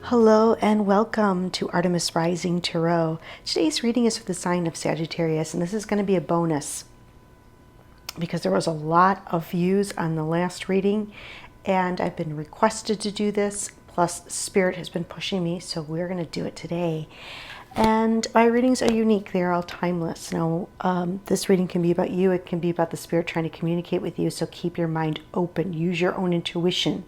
Hello and welcome to Artemis Rising Tarot. Today's reading is for the sign of Sagittarius, and this is going to be a bonus because there was a lot of views on the last reading and I've been requested to do this, plus Spirit has been pushing me, so we're going to do it today. And my readings are unique. They're all timeless. Now, this reading can be about you. It can be about the Spirit trying to communicate with you, so keep your mind open. Use your own intuition.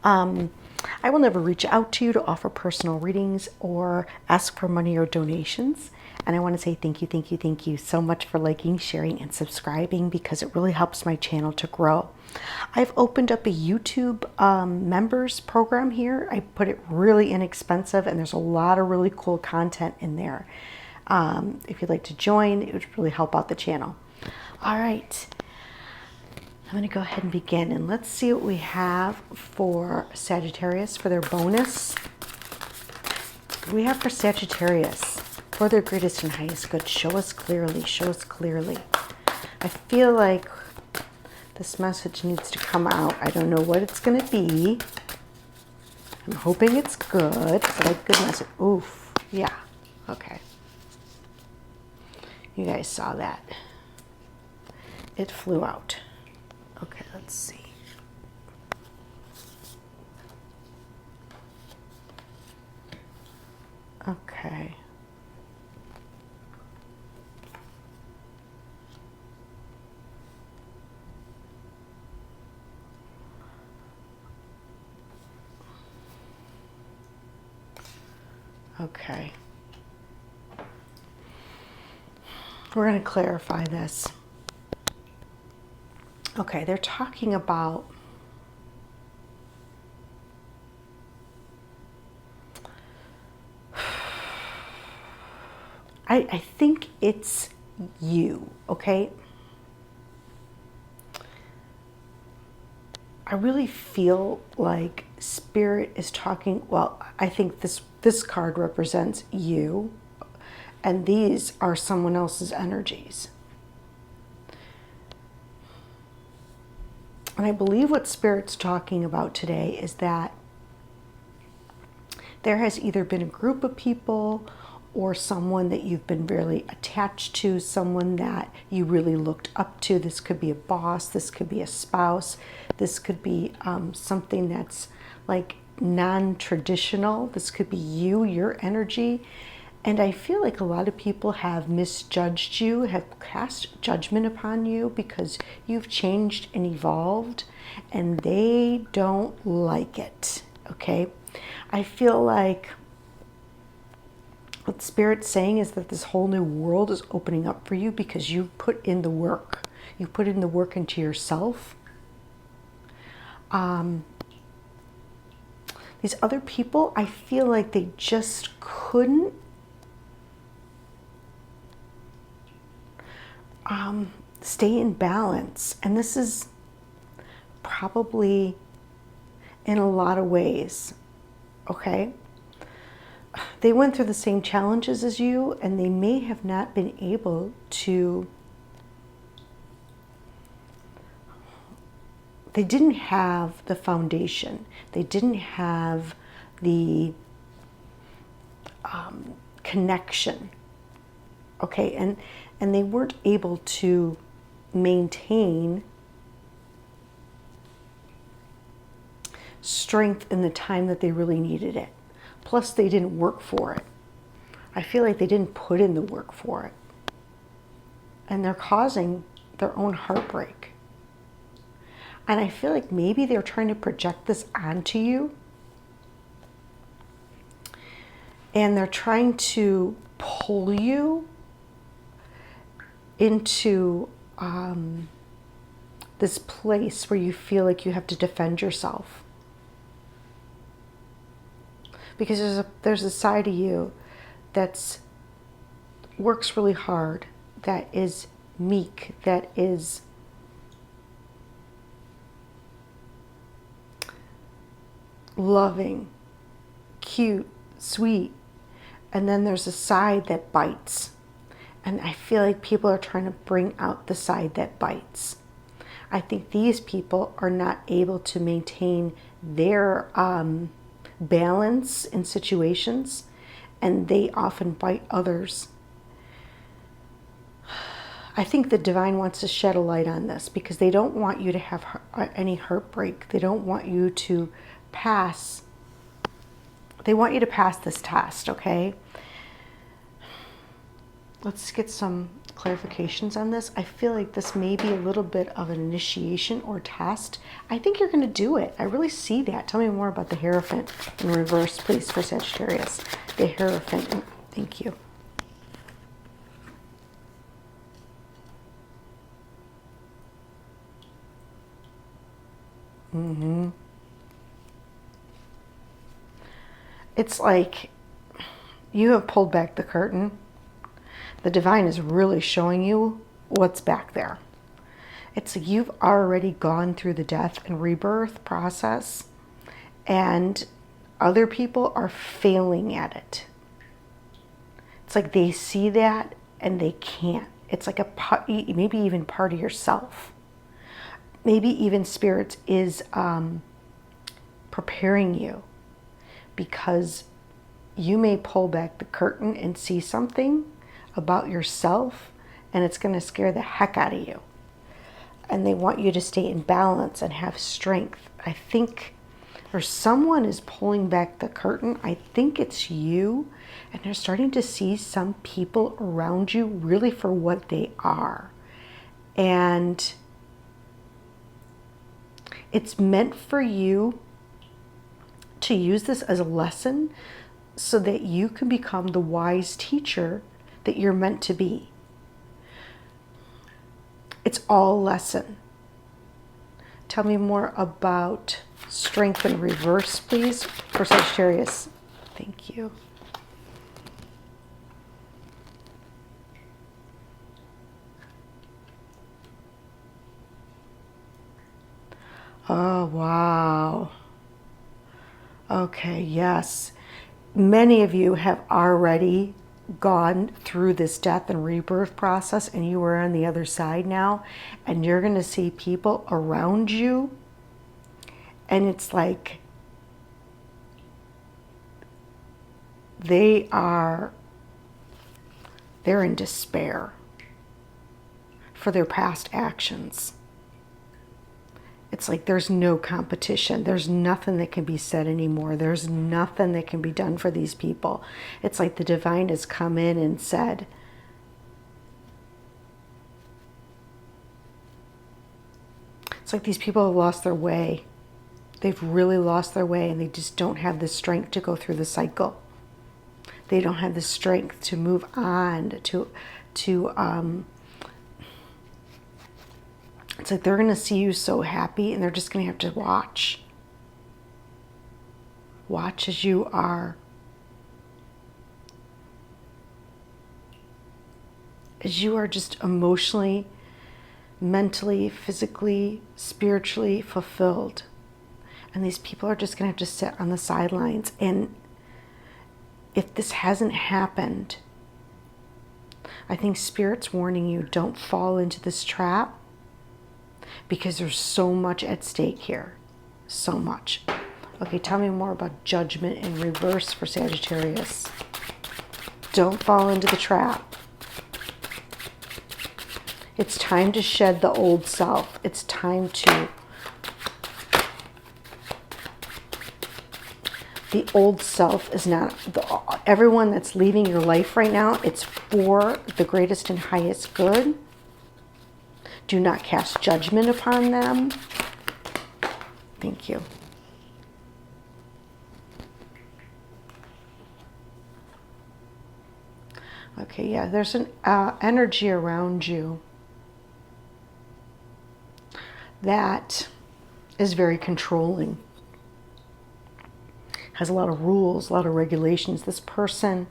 I will never reach out to you to offer personal readings or ask for money or donations. And I want to say thank you so much for liking, sharing, and subscribing because it really helps my channel to grow. I've opened up a YouTube members program here. I put it really inexpensive and there's a lot of really cool content in there. If you'd like to join, it would really help out the channel. All right. I'm going to go ahead and begin, and let's see what we have for Sagittarius for their bonus. What do we have for Sagittarius? For their greatest and highest good, show us clearly, show us clearly. I feel like this message needs to come out. I don't know what it's going to be. I'm hoping it's good. But a good message. Oof. Yeah. Okay. You guys saw that. It flew out. Okay, let's see. Okay. Okay. We're going to clarify this. Okay, they're talking about I think it's you, okay? I really feel like Spirit is talking, well, I think this card represents you, and these are someone else's energies. And I believe what Spirit's talking about today is that there has either been a group of people or someone that you've been really attached to, someone that you really looked up to. This could be a boss, this could be a spouse, this could be something that's like non-traditional. This could be you, your energy. And I feel like a lot of people have misjudged you, have cast judgment upon you because you've changed and evolved and they don't like it, okay? I feel like what Spirit's saying is that this whole new world is opening up for you because you put in the work. You put in the work into yourself. These other people, I feel like they just couldn't stay in balance. And this is probably in a lot of ways, okay? They went through the same challenges as you, and they may have not been able to, they didn't have the foundation. They didn't have the connection, okay? And they weren't able to maintain strength in the time that they really needed it. Plus, they didn't work for it. I feel like they didn't put in the work for it. And they're causing their own heartbreak. And I feel like maybe they're trying to project this onto you. And they're trying to pull you into this place where you feel like you have to defend yourself. Because there's a side of you that's works really hard, that is meek, that is loving, cute, sweet. And then there's a side that bites And I feel like people are trying to bring out the side that bites. I think these people are not able to maintain their balance in situations, and they often bite others. I think the divine wants to shed a light on this because they don't want you to have any heartbreak. They don't want you to pass. They want you to pass this test, okay? Let's get some clarifications on this. I feel like this may be a little bit of an initiation or test. I think you're going to do it. I really see that. Tell me more about the Hierophant in reverse, please, for Sagittarius. The Hierophant. Thank you. It's like you have pulled back the curtain. The divine is really showing you what's back there. It's like you've already gone through the death and rebirth process, and other people are failing at it. It's like they see that and they can't. It's like a part, maybe even part of yourself. Maybe even Spirit is preparing you, because you may pull back the curtain and see something about yourself, and it's going to scare the heck out of you. And they want you to stay in balance and have strength. I think, or someone is pulling back the curtain. I think it's you, and they're starting to see some people around you really for what they are. And it's meant for you to use this as a lesson so that you can become the wise teacher that you're meant to be. It's all a lesson. Tell me more about strength in reverse, please, for Sagittarius. Thank you. Oh, wow. Okay, yes. Many of you have already gone through this death and rebirth process, and you are on the other side now, and you're going to see people around you, and it's like they're in despair for their past actions. It's like there's no competition. There's nothing that can be said anymore. There's nothing that can be done for these people. It's like the divine has come in and said, it's like these people have lost their way. They've really lost their way, and they just don't have the strength to go through the cycle. They don't have the strength to move on, it's like they're going to see you so happy, and they're just going to have to watch. Watch as you are. As you are just emotionally, mentally, physically, spiritually fulfilled. And these people are just going to have to sit on the sidelines. And if this hasn't happened, I think Spirit's warning you, don't fall into this trap, because there's so much at stake here. So much. Okay, tell me more about judgment in reverse for Sagittarius. Don't fall into the trap. It's time to shed the old self. It's time to... The old self is not... everyone that's leaving your life right now, it's for the greatest and highest good. Do not cast judgment upon them. Thank you. Okay, yeah, there's an energy around you that is very controlling. Has a lot of rules, a lot of regulations. This person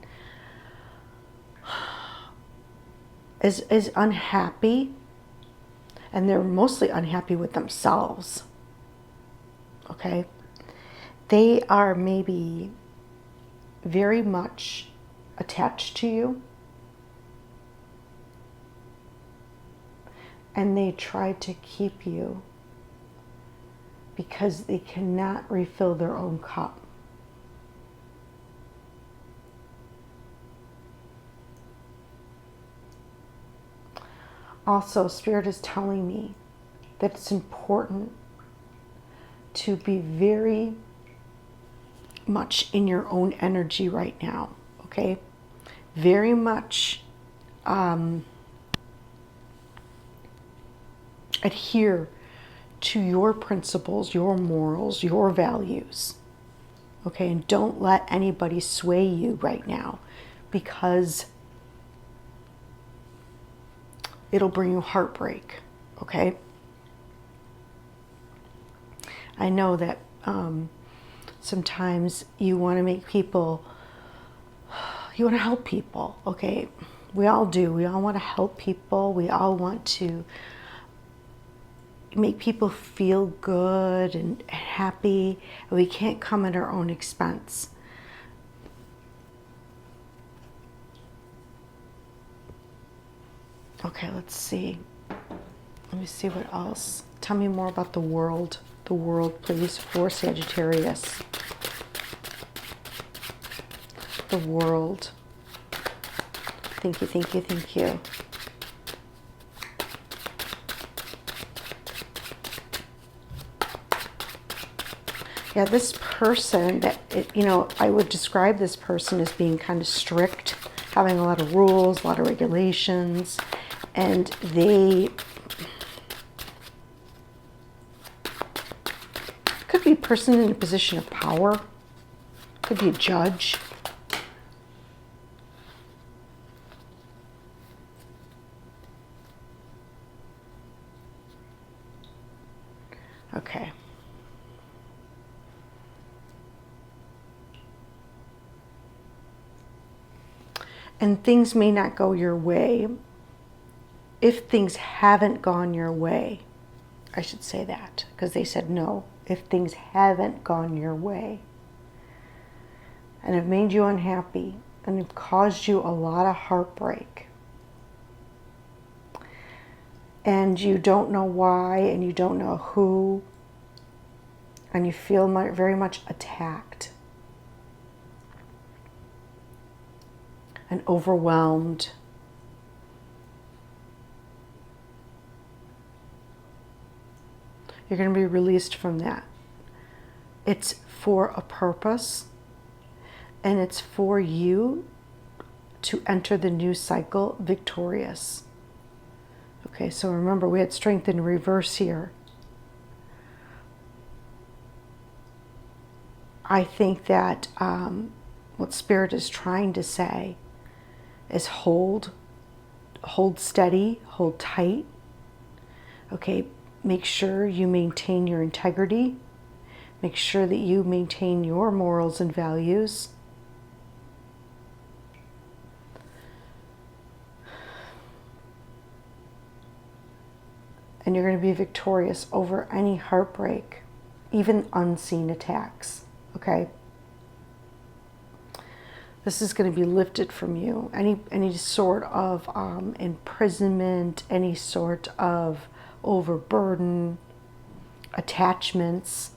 is unhappy, and they're mostly unhappy with themselves. Okay? They are maybe very much attached to you. and they try to keep you because they cannot refill their own cup. Also, Spirit is telling me that it's important to be very much in your own energy right now, okay? Very much adhere to your principles, your morals, your values, okay? And don't let anybody sway you right now, because it'll bring you heartbreak, okay? I know that sometimes you want to make people, you want to help people, okay? We all do. We all want to help people. We all want to make people feel good and happy. We can't come at our own expense. Okay, let's see. Let me see what else. Tell me more about the world. The world, please, for Sagittarius. The world. Thank you, thank you, thank you. Yeah, this person, that I would describe this person as being kind of strict, having a lot of rules, a lot of regulations, and they could be a person in a position of power, could be a judge. Okay. And things may not go your way. If things haven't gone your way, I should say that, because they said no. If things haven't gone your way and have made you unhappy and have caused you a lot of heartbreak, and you don't know why and you don't know who, and you feel very much attacked and overwhelmed, you're going to be released from that. It's for a purpose, and it's for you to enter the new cycle victorious. Okay, so remember, we had strength in reverse here. I think that what Spirit is trying to say is hold steady, hold tight. Okay, make sure you maintain your integrity. Make sure that you maintain your morals and values. And you're going to be victorious over any heartbreak, even unseen attacks, okay? This is going to be lifted from you. Any sort of imprisonment, any sort of overburden, attachments.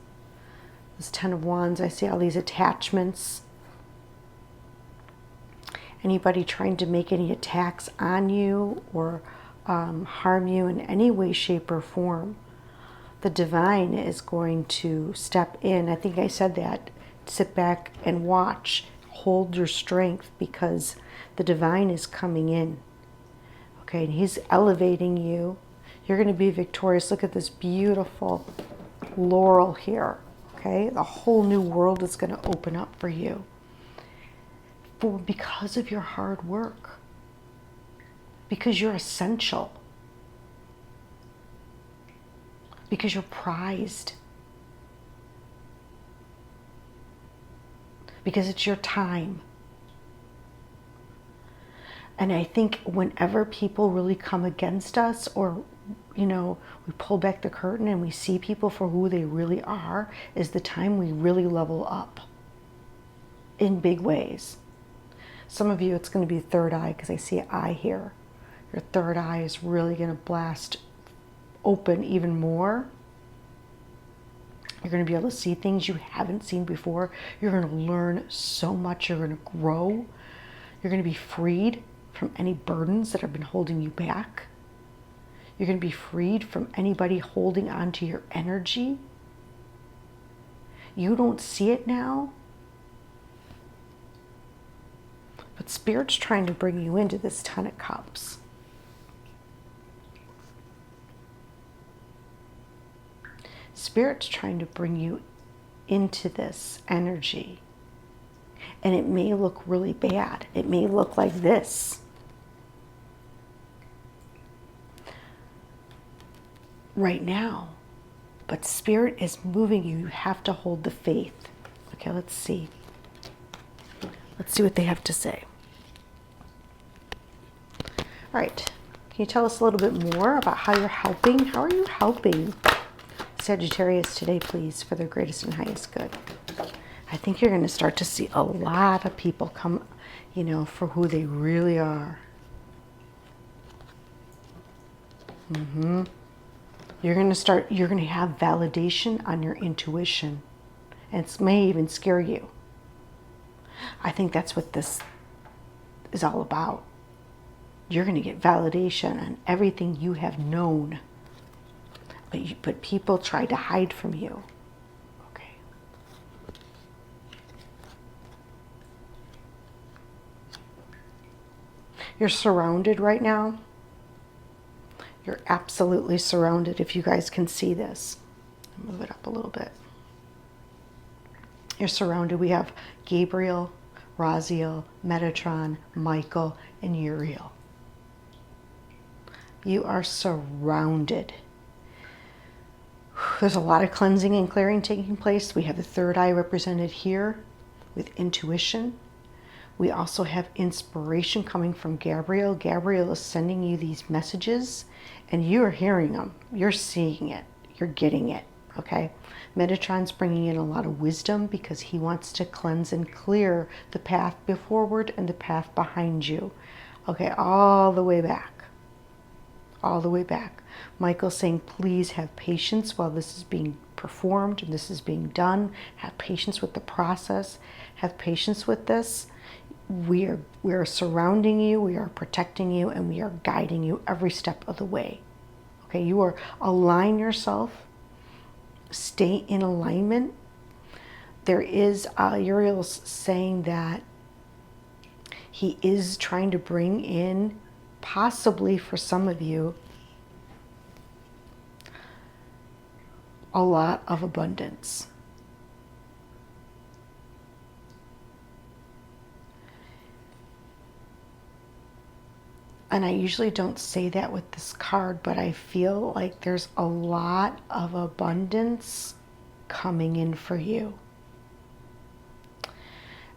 This 10 of Wands, I see all these attachments. Anybody trying to make any attacks on you or harm you in any way, shape, or form, the divine is going to step in. I think I said that. Sit back and watch. Hold your strength, because the divine is coming in. Okay, and he's elevating you. You're going to be victorious. Look at this beautiful laurel here. Okay, the whole new world is going to open up for you. Because of your hard work. Because you're essential. Because you're prized. Because it's your time. And I think whenever people really come against us, or we pull back the curtain and we see people for who they really are, is the time we really level up in big ways. Some of you, it's going to be third eye, because I see an eye here. Your third eye is really going to blast open even more. You're going to be able to see things you haven't seen before. You're going to learn so much. You're going to grow. You're going to be freed from any burdens that have been holding you back. You're going to be freed from anybody holding on to your energy. You don't see it now, but Spirit's trying to bring you into this Ten of Cups. Spirit's trying to bring you into this energy. And it may look really bad. It may look like this. Right now. But Spirit is moving you. You have to hold the faith. Okay, let's see. Let's see what they have to say. All right. Can you tell us a little bit more about how you're helping? How are you helping Sagittarius today, please, for their greatest and highest good? I think you're going to start to see a lot of people come, for who they really are. You're going to have validation on your intuition. And it may even scare you. I think that's what this is all about. You're going to get validation on everything you have known. But people try to hide from you. Okay. You're surrounded right now. You're absolutely surrounded, if you guys can see this. Move it up a little bit. You're surrounded. We have Gabriel, Raziel, Metatron, Michael, and Uriel. You are surrounded. There's a lot of cleansing and clearing taking place. We have the third eye represented here with intuition. We also have inspiration coming from Gabriel. Gabriel is sending you these messages, and you're hearing them. You're seeing it. You're getting it, okay? Metatron's bringing in a lot of wisdom because he wants to cleanse and clear the path forward and the path behind you. Okay, all the way back. All the way back. Michael's saying, please have patience while this is being performed and this is being done. Have patience with the process. Have patience with this. We are surrounding you, we are protecting you, and we are guiding you every step of the way. Okay, you are align yourself. Stay in alignment. There is Uriel's saying that he is trying to bring in, possibly for some of you, a lot of abundance. And I usually don't say that with this card, but I feel like there's a lot of abundance coming in for you.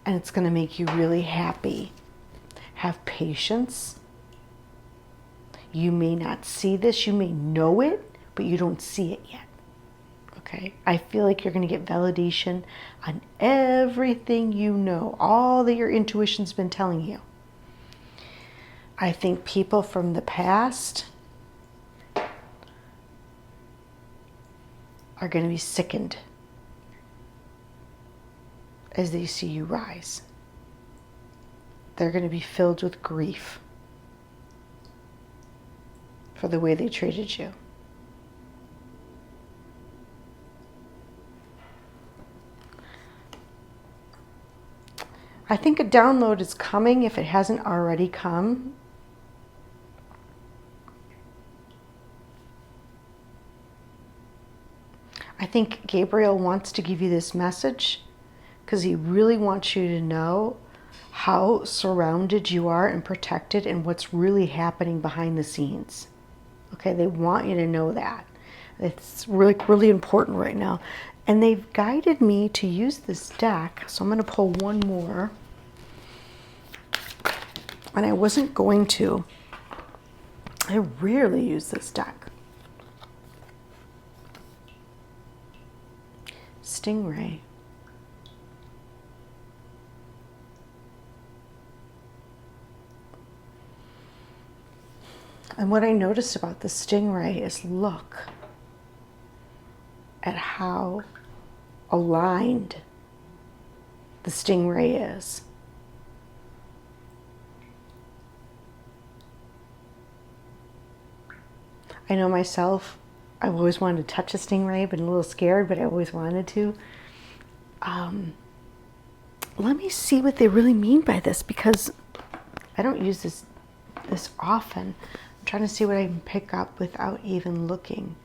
And it's going to make you really happy. Have patience. You may not see this, you may know it, but you don't see it yet. Okay? I feel like you're going to get validation on everything you know, all that your intuition's been telling you. I think people from the past are going to be sickened as they see you rise. They're going to be filled with grief for the way they treated you. I think a download is coming if it hasn't already come. I think Gabriel wants to give you this message because he really wants you to know how surrounded you are and protected and what's really happening behind the scenes. Okay, they want you to know that. It's really, really important right now. And they've guided me to use this deck, so I'm going to pull one more. And I wasn't going to. I rarely use this deck. Stingray. And what I noticed about the stingray is look at how aligned the stingray is. I know myself, I've always wanted to touch a stingray, been a little scared, but I always wanted to. Let me see what they really mean by this, because I don't use this often. I'm trying to see what I can pick up without even looking.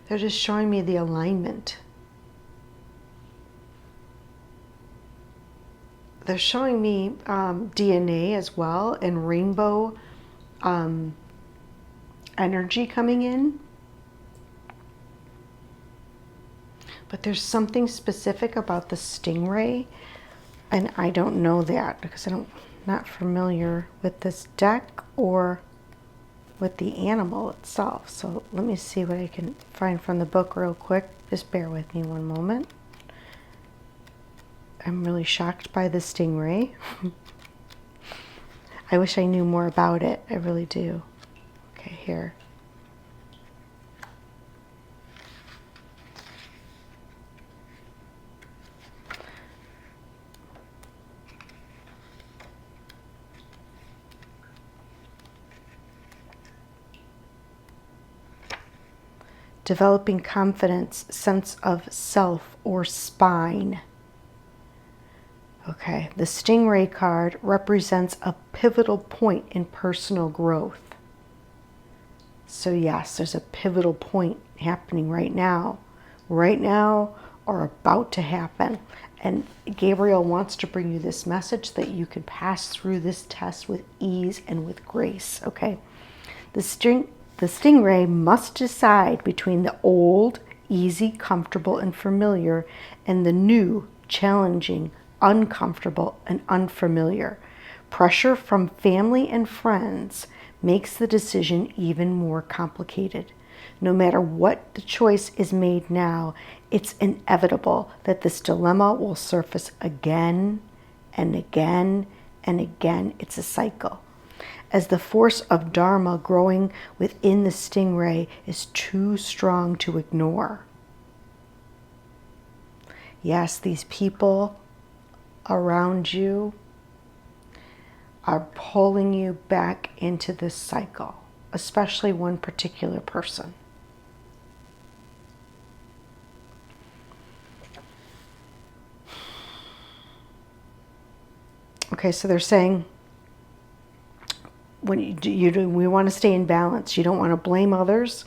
They're just showing me the alignment. They're showing me DNA as well, and rainbow energy coming in. But there's something specific about the stingray, and I don't know that because I'm not familiar with this deck or with the animal itself. So let me see what I can find from the book real quick. Just bear with me one moment. I'm really shocked by the stingray. I wish I knew more about it. I really do. Okay, here. Developing confidence, sense of self or spine. Okay, the stingray card represents a pivotal point in personal growth. So yes, there's a pivotal point happening right now or about to happen. And Gabriel wants to bring you this message that you can pass through this test with ease and with grace, okay? The stingray must decide between the old, easy, comfortable, and familiar, and the new, challenging, uncomfortable, and unfamiliar. Pressure from family and friends makes the decision even more complicated. No matter what the choice is made now, it's inevitable that this dilemma will surface again and again and again. It's a cycle. As the force of Dharma growing within the stingray is too strong to ignore. Yes, these people around you are pulling you back into this cycle, especially one particular person. Okay, so they're saying when we want to stay in balance. You don't want to blame others,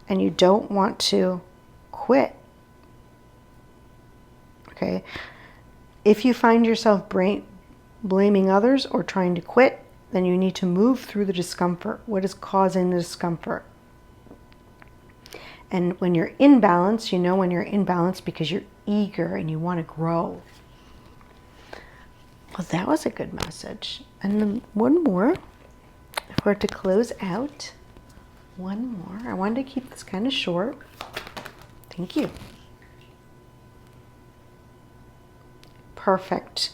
and you don't want to quit. Okay, if you find yourself blaming others or trying to quit, then you need to move through the discomfort. What is causing the discomfort? And when you're in balance, you know when you're in balance because you're eager and you want to grow. Well, that was a good message. And then one more, if we're to close out, one more. I wanted to keep this kind of short. Thank you. Perfect.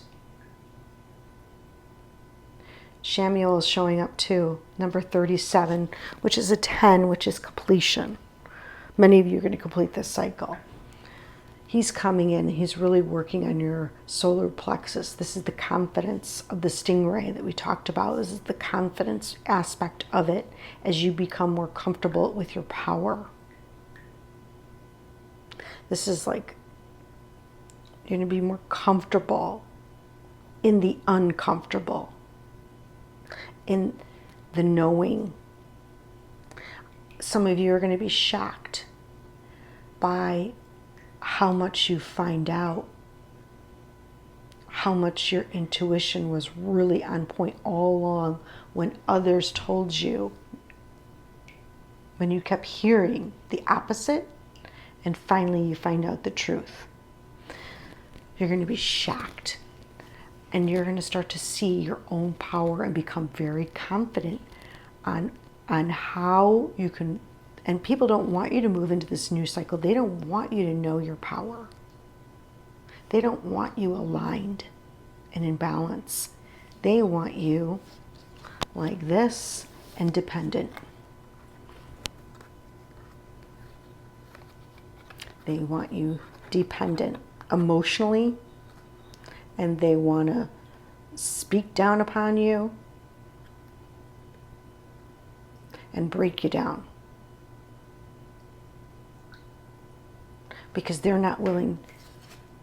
Shamuel is showing up too, number 37, which is a 10, which is completion. Many of you are going to complete this cycle. He's coming in, he's really working on your solar plexus. This is the confidence of the stingray that we talked about. This is the confidence aspect of it as you become more comfortable with your power. This is like, you're going to be more comfortable in the uncomfortable, in the knowing. Some of you are going to be shocked by how much you find out, how much your intuition was really on point all along when others told you, when you kept hearing the opposite, and finally you find out the truth. You're going to be shocked, and you're going to start to see your own power and become very confident on how you can. And people don't want you to move into this new cycle. They don't want you to know your power. They don't want you aligned. and in balance. They want you like this and dependent. They want you dependent emotionally, and they want to speak down upon you and break you down because they're not willing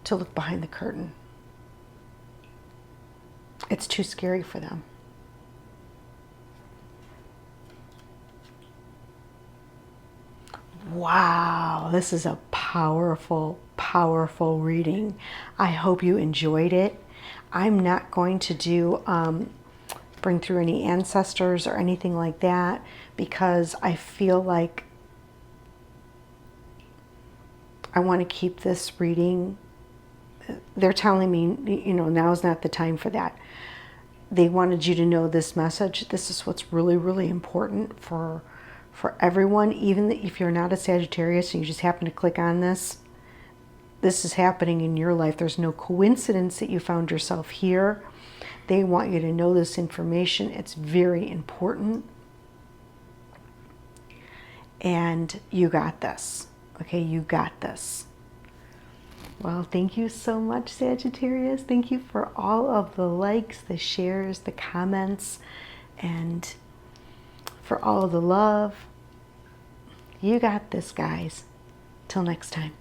to look behind the curtain. It's too scary for them. Wow, this is a powerful, powerful reading. I hope you enjoyed it. I'm not going to do bring through any ancestors or anything like that because I feel like I want to keep this reading. They're telling me, you know, now's not the time for that. They wanted you to know this message. This is what's really, really important for everyone, even if you're not a Sagittarius and you just happen to click on this. This is happening in your life. There's no coincidence that you found yourself here. They want you to know this information. It's very important. And you got this. Okay, you got this. Well, thank you so much, Sagittarius. Thank you for all of the likes, the shares, the comments, and for all of the love. You got this, guys. Till next time.